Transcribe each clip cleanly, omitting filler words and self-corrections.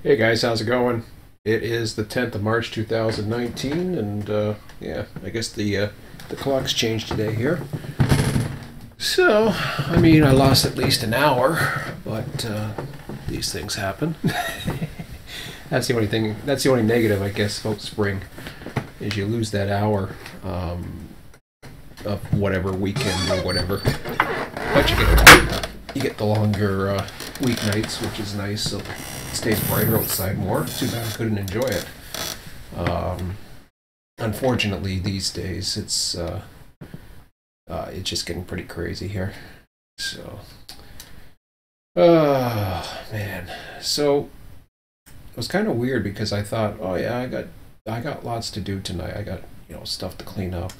Hey guys, how's it going? It is the 10th of March 2019, and yeah, I guess the clock's changed today here. So, I mean, I lost at least an hour, but these things happen. That's the only thing. That's the only negative, I guess, about spring, is you lose that hour of whatever weekend or whatever. But you get the longer weeknights, which is nice. So it stays brighter outside more. Too bad I couldn't enjoy it. Um, Unfortunately, these days it's just getting pretty crazy here. So, man. So it was kind of weird because I thought, oh yeah, I got lots to do tonight. I got stuff to clean up,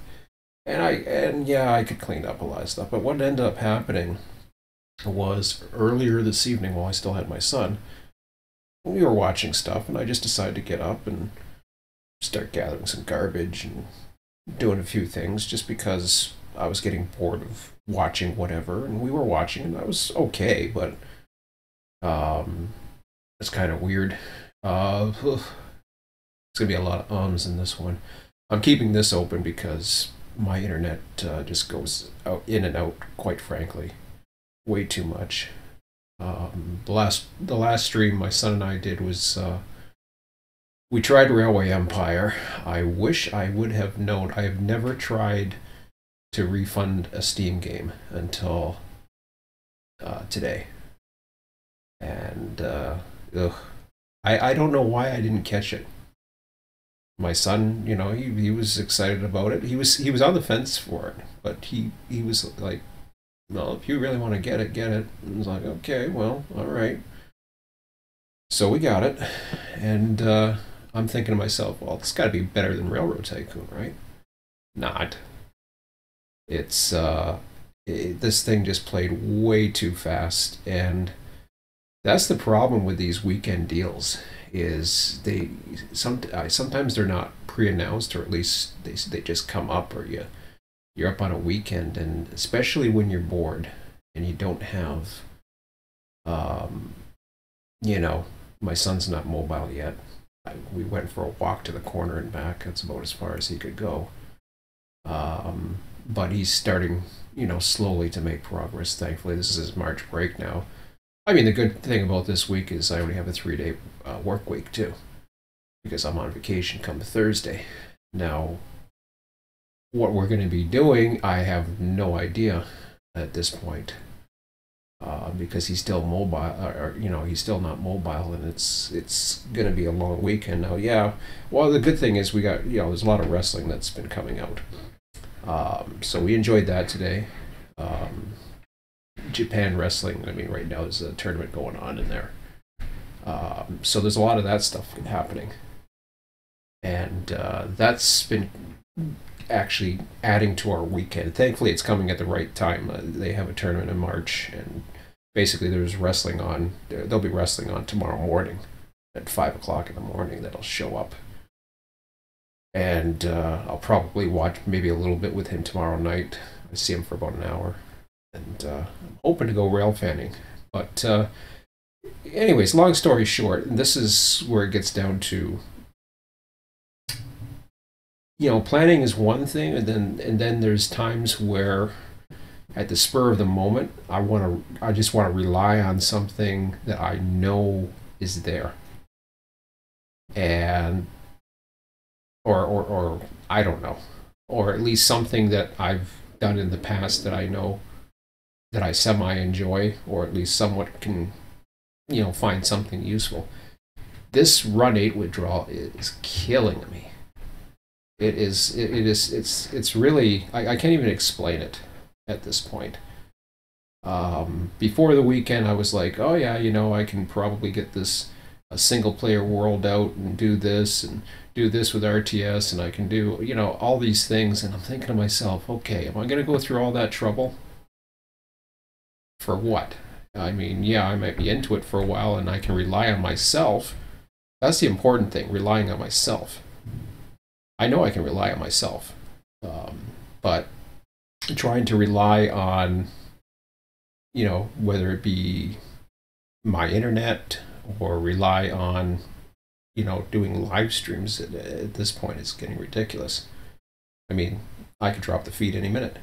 and yeah, I could clean up a lot of stuff. But what ended up happening was earlier this evening, while I still had my son, we were watching stuff, and I just decided to get up and start gathering some garbage and doing a few things just because I was getting bored of watching whatever, and we were watching, and I was okay, but um, it's kind of weird. It's gonna be a lot of ums in this one. I'm keeping this open because my internet just goes out in and out. Quite frankly, way too much. The last stream my son and I did was we tried Railway Empire. I wish I would have known. I have never tried to refund a Steam game until today, and ugh, I don't know why I didn't catch it. My son, he was excited about it. He was on the fence for it, but he was like, "Well, if you really want to get it, get it." And I was like, "Okay, well, all right." So we got it, and I'm thinking to myself, "Well, it's got to be better than Railroad Tycoon, right?" Not. It's this thing just played way too fast, and that's the problem with these weekend deals. Is sometimes they're not pre-announced, or at least they just come up, or you're up on a weekend, and especially when you're bored and you don't have, um, you know, my son's not mobile yet. We went for a walk to the corner and back. That's about as far as he could go. Um, but he's starting, slowly to make progress. Thankfully, this is his March break now. I mean, the good thing about this week is I only have a 3-day work week too, because I'm on vacation come Thursday. Now, what we're going to be doing, I have no idea at this point, because he's still mobile, or he's still not mobile, and it's going to be a long weekend now. Yeah, well, the good thing is we got there's a lot of wrestling that's been coming out, so we enjoyed that today. Um, Japan wrestling. I mean, right now there's a tournament going on in there, so there's a lot of that stuff happening, and that's been actually adding to our weekend. Thankfully, it's coming at the right time. They have a tournament in March, and basically there's wrestling on. There'll be wrestling on tomorrow morning at 5 o'clock in the morning. That'll show up, and I'll probably watch maybe a little bit with him tomorrow night. I see him for about an hour, and I'm hoping to go rail fanning. But anyways, long story short, and this is where it gets down to, planning is one thing, and then there's times where at the spur of the moment I just want to rely on something that I know is there, and or I don't know, or at least something that I've done in the past that I know that I semi enjoy, or at least somewhat can find something useful. This run 8 withdrawal is killing me. It's really, I can't even explain it at this point. Before the weekend, I was like, oh yeah, I can probably get this a single player world out and do this with RTS, and I can do all these things, and I'm thinking to myself, okay, am I going to go through all that trouble for what? I mean, yeah, I might be into it for a while, and I can rely on myself. That's the important thing, relying on myself. I know I can rely on myself, but trying to rely on, whether it be my internet or rely on, doing live streams at this point. It's getting ridiculous. I mean, I could drop the feed any minute.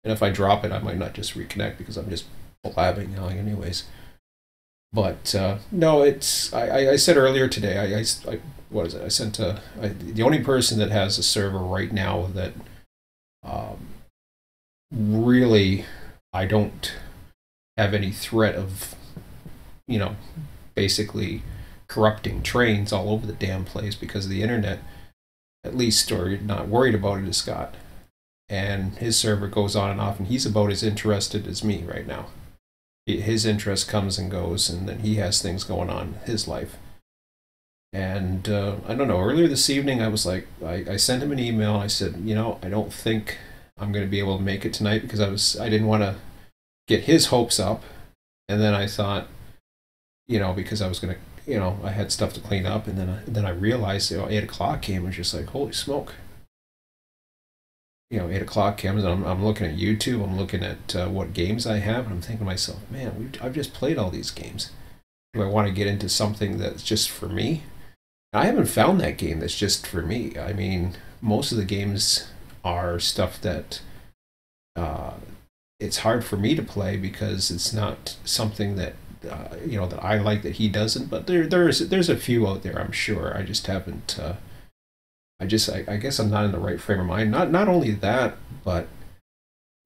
And if I drop it, I might not just reconnect because I'm just blabbing now anyways. But no, I said earlier today, what is it? I sent the only person that has a server right now that um, really I don't have any threat of, basically corrupting trains all over the damn place because of the internet, at least, or you're not worried about it, is Scott. And his server goes on and off, and he's about as interested as me right now. His interest comes and goes, and then he has things going on in his life. And I don't know, earlier this evening I was like, I sent him an email. I said, I don't think I'm going to be able to make it tonight because I didn't want to get his hopes up. And then I thought, because I was going to, I had stuff to clean up, and then I realized 8 o'clock came and was just like, holy smoke. 8 o'clock comes, and I'm looking at YouTube, I'm looking at what games I have, and I'm thinking to myself, man, I've just played all these games. Do I want to get into something that's just for me? I haven't found that game that's just for me. I mean, most of the games are stuff that it's hard for me to play because it's not something that that I like that he doesn't. But there's a few out there, I'm sure. I just haven't. I guess I'm not in the right frame of mind. Not only that, but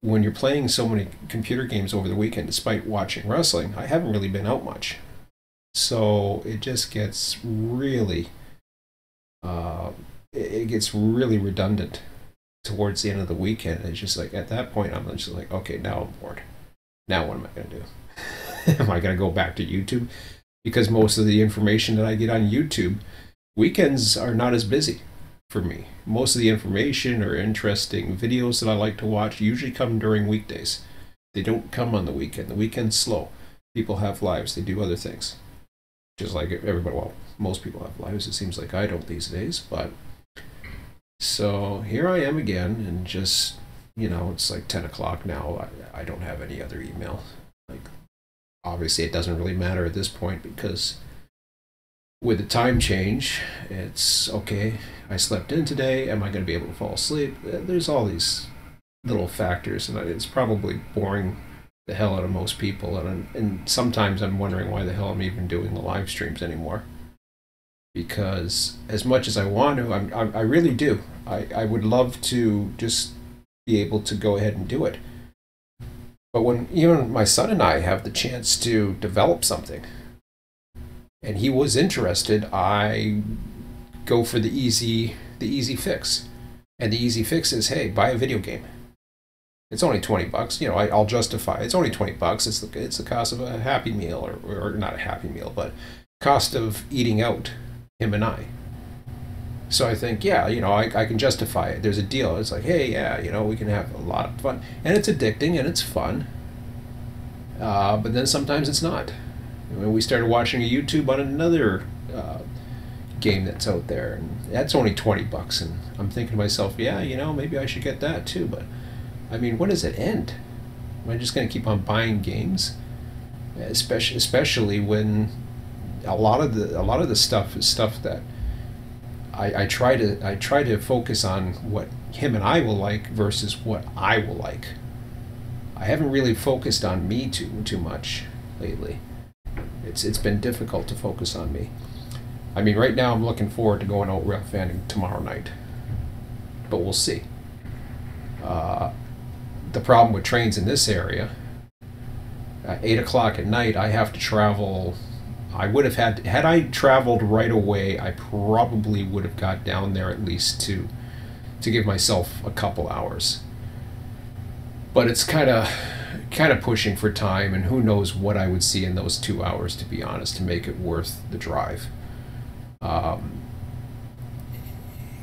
when you're playing so many computer games over the weekend, despite watching wrestling, I haven't really been out much. So it just gets really, it gets really redundant towards the end of the weekend. It's just like at that point, I'm just like, okay, now I'm bored. Now what am I going to do? Am I going to go back to YouTube? Because most of the information that I get on YouTube, weekends are not as busy for me. Most of the information or interesting videos that I like to watch usually come during weekdays. They don't come on the weekend. The weekend's slow. People have lives. They do other things. Just like everybody, well, most people have lives. It seems like I don't these days. But so here I am again, and just, it's like 10 o'clock now. I don't have any other email. Like, obviously, it doesn't really matter at this point because with the time change, it's okay. I slept in today. Am I going to be able to fall asleep? There's all these little factors, and it's probably boring the hell out of most people. And sometimes I'm wondering why the hell I'm even doing the live streams anymore. Because as much as I want to, I really do. I would love to just be able to go ahead and do it. But when even my son and I have the chance to develop something, and he was interested, I go for the easy fix. And the easy fix is, hey, buy a video game. It's only $20. I'll justify it. It's only $20. It's the cost of a Happy Meal, or not a Happy Meal, but cost of eating out, him and I. So I think, yeah, I can justify it. There's a deal. It's like, hey, yeah, we can have a lot of fun. And it's addicting and it's fun. But then sometimes it's not. We started watching a YouTube on another game that's out there, and that's only $20. And I'm thinking to myself, yeah, maybe I should get that too. But I mean, when does it end? Am I just going to keep on buying games? Especially when a lot of the stuff is stuff that I try to focus on what him and I will like versus what I will like. I haven't really focused on me too much lately. It's been difficult to focus on me. I mean, right now I'm looking forward to going out rail fanning tomorrow night, but we'll see. The problem with trains in this area, at 8 o'clock at night, I have to travel. I would have had I traveled right away, I probably would have got down there at least to give myself a couple hours. But it's kind of pushing for time, and who knows what I would see in those 2 hours, to be honest, to make it worth the drive.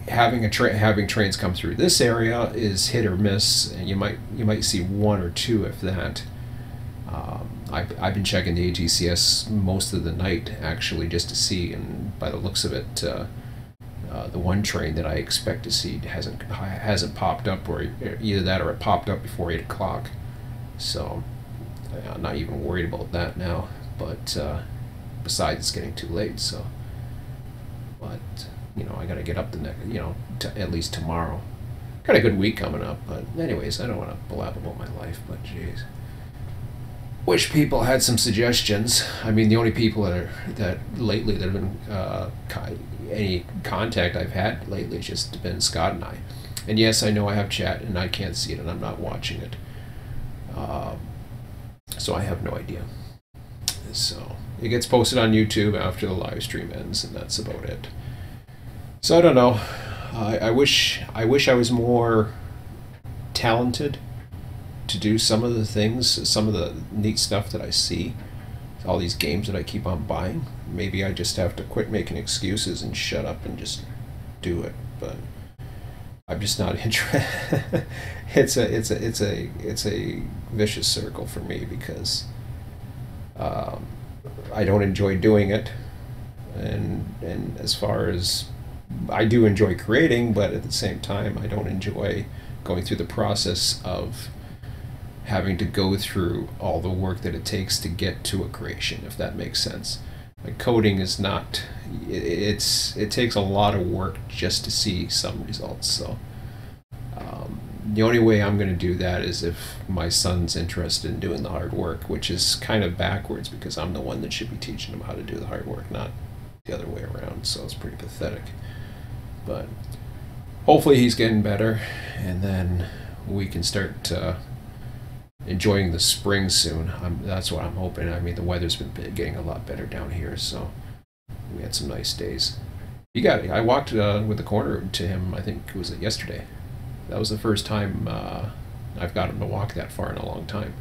Having trains come through this area is hit or miss, and you might see one or two, if that. I've been checking the ATCS most of the night, actually, just to see, and by the looks of it, the one train that I expect to see hasn't popped up, or either that or it popped up before 8 o'clock. So I'm not even worried about that now. But besides, it's getting too late. So, but you know, I got to get up the next, you know, at least tomorrow. Got a good week coming up, but anyways, I don't want to blab about my life, but jeez. Wish people had some suggestions. I mean, the only people that lately that have been any contact I've had lately has just been Scott and I. And yes, I know I have chat and I can't see it and I'm not watching it. So I have no idea. So it gets posted on YouTube after the live stream ends, and that's about it. So I don't know. I wish I was more talented to do some of the things, some of the neat stuff that I see. All these games that I keep on buying. Maybe I just have to quit making excuses and shut up and just do it. But I'm just not interested. it's a vicious circle for me because I don't enjoy doing it, and as far as I do enjoy creating, but at the same time I don't enjoy going through the process of having to go through all the work that it takes to get to a creation, if that makes sense. Like coding is not, it takes a lot of work just to see some results. So the only way I'm going to do that is if my son's interested in doing the hard work, which is kind of backwards because I'm the one that should be teaching him how to do the hard work, not the other way around. So it's pretty pathetic. But hopefully he's getting better, and then we can start enjoying the spring soon. That's what I'm hoping. I mean, the weather's been getting a lot better down here, so we had some nice days. I walked with the corner to him, I think it was yesterday. That was the first time I've got him to walk that far in a long time.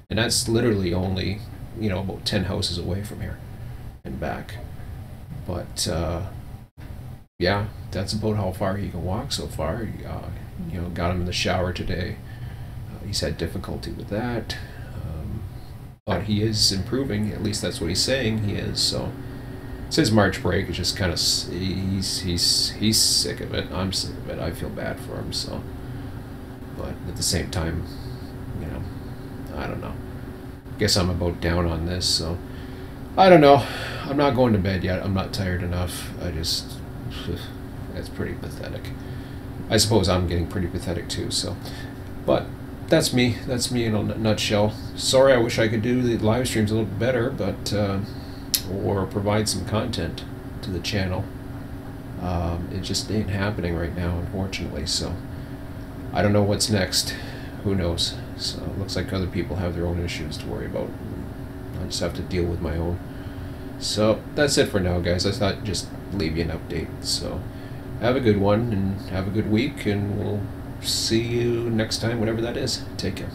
And that's literally only, you know, about 10 houses away from here and back. But yeah, that's about how far he can walk so far. You know, got him in the shower today. He's had difficulty with that, but he is improving. At least that's what he's saying he is. So it's his March break. It's just kind of he's sick of it. I'm sick of it. I feel bad for him. So, but at the same time, you know, I don't know. Guess I'm about down on this. So I don't know. I'm not going to bed yet. I'm not tired enough. That's pretty pathetic. I suppose I'm getting pretty pathetic too. So, but. That's me in a nutshell. Sorry, I wish I could do the live streams a little bit better, but or provide some content to the channel. It just ain't happening right now, unfortunately. So I don't know what's next. Who knows? So it looks like other people have their own issues to worry about. I just have to deal with my own. So that's it for now, guys. I thought I'd just leave you an update. So have a good one and have a good week, and we'll see you next time, whatever that is. Take care.